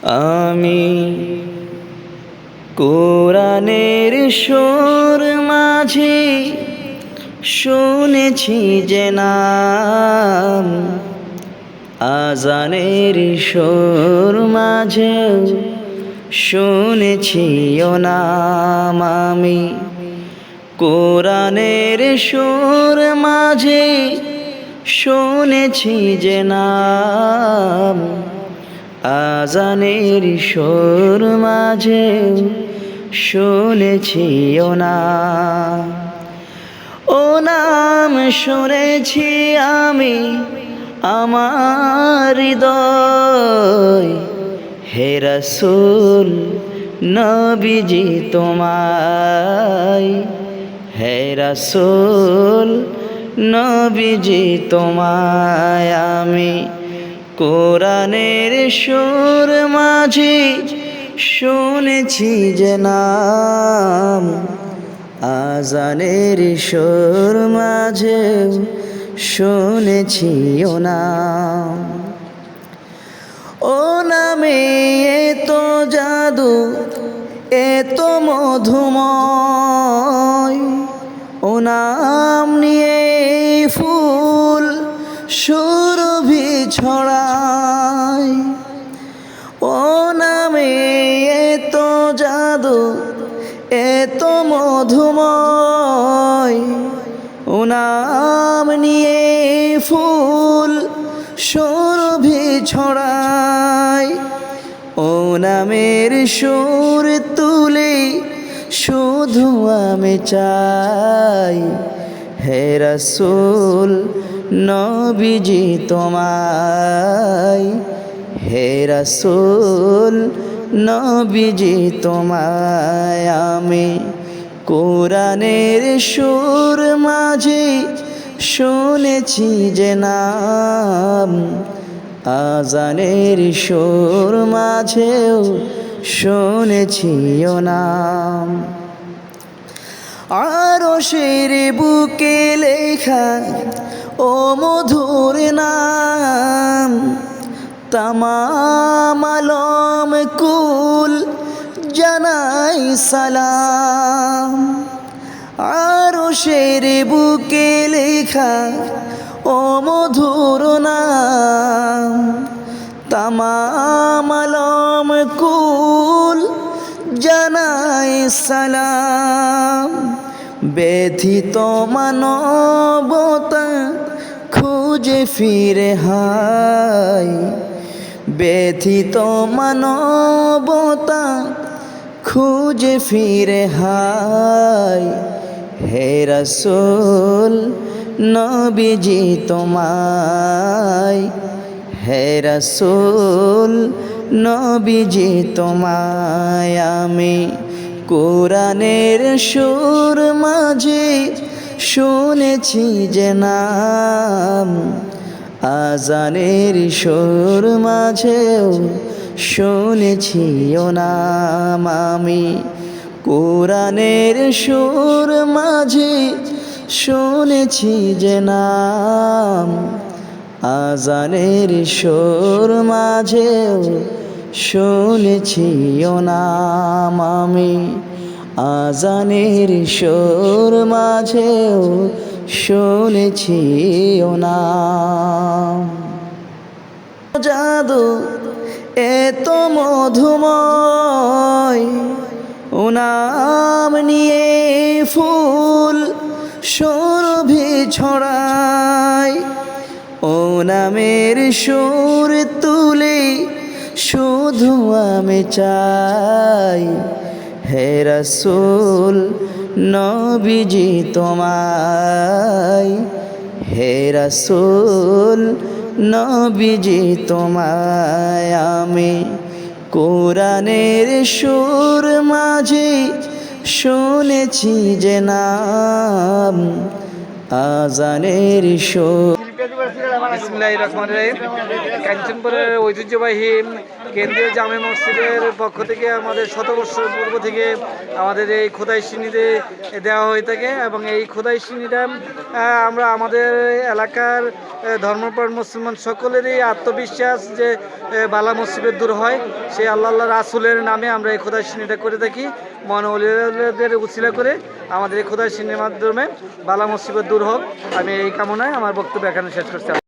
আমি কোরআনের সুর মাঝে শুনেছি যে নাম, আজানের সুর মাঝে শুনেছি ও নাম। আমি কোরআনের সুর মাঝে শুনেছি যে নাম, আজানের সুর মাঝে শুনেছি ও নাম। ও নাম শুনেছি আমি আমার হৃদয়, হে রাসূল নবীজি তোমায়, হে রাসূল নবীজি তোমায়। আমি কোরআনের সুর মাঝে শুনেছি যে নাম, আজানের সুর মাঝে শুনেছি ও নাম। ও নামে এত জাদু, এত মধুময়, ও নাম নিয়ে ফুল সুরভি ছড়ায়। ও নামে এত জাদু, এত মধুময়, ও নাম নিয়ে ফুল সুরভি ছড়ায়। ও নামের সুর তুলে শুধু আমি চাই, হে রাসূল নবীজি তোমায়, হে রাসূল নবীজি তোমায়। আমি কোরআনের সুর মাঝে শুনেছি যে নাম, আজানের সুর মাঝেও শুনেছি ও নাম। আরশের বুকে লেখা ও মধুর নাম, তামাম আলম কুল জানাই সালাম। আরশের বুকে লেখা ও মধুর নাম, তামাম আলম কুল জানাই সালাম। ব্যথিত মানবতা খুঁজে ফিরে হায়, ব্যথিত মানবতা খুঁজে ফিরে হায়, হে রাসূল নবীজি তোমায়, হে রাসূল নবীজি তোমায়। আমি কোরআনের সুর মাঝে শুনেছি যে নাম, আজানের সুর মাঝেও শুনেছি ও নাম। আমি কোরআনের সুর মাঝে শুনেছি যে নাম, আজানের সুর মাঝেও শুনেছি ও নাম। আমি আজানের সুর মাঝেও শুনেছি ও নাম। জাদু এত মধুময়, ও নাম নিয়ে ফুল সুরভি ছড়ায়। ও নামের সুর তুলে শুধু আমি চাই, হে রাসূল নবীজি তোমায়, হে রাসূল নবীজি তোমায়। আমি কোরআনের সুর মাঝে শুনেছি যে নাম, আজানের সুর বিসমিল্লাহির রহমানির রহিম। কাঞ্চনপুরের ঐতিহ্যবাহী কেন্দ্রীয় জামে মসজিদের পক্ষ থেকে আমাদের শতবর্ষ পূর্ব থেকে আমাদের এই খোদাই সিনিতে দেওয়া হয়ে থাকে এবং এই খোদাই সিনিটা আমরা আমাদের এলাকার ধর্মপ্রাণ মুসলমান সকলেরই আত্মবিশ্বাস যে বালা মুসিবত দূর হয়, সেই আল্লাহ রাসূলের নামে আমরা এই খোদাই সিনিটা করে থাকি। মহানওয়ালিদের উছিলা করে আমাদের এই খোদাই সিনির মাধ্যমে বালা মুসিবত দূর হোক, আমি এই কামনায় আমার বক্তব্য এখানে শেষ করছি।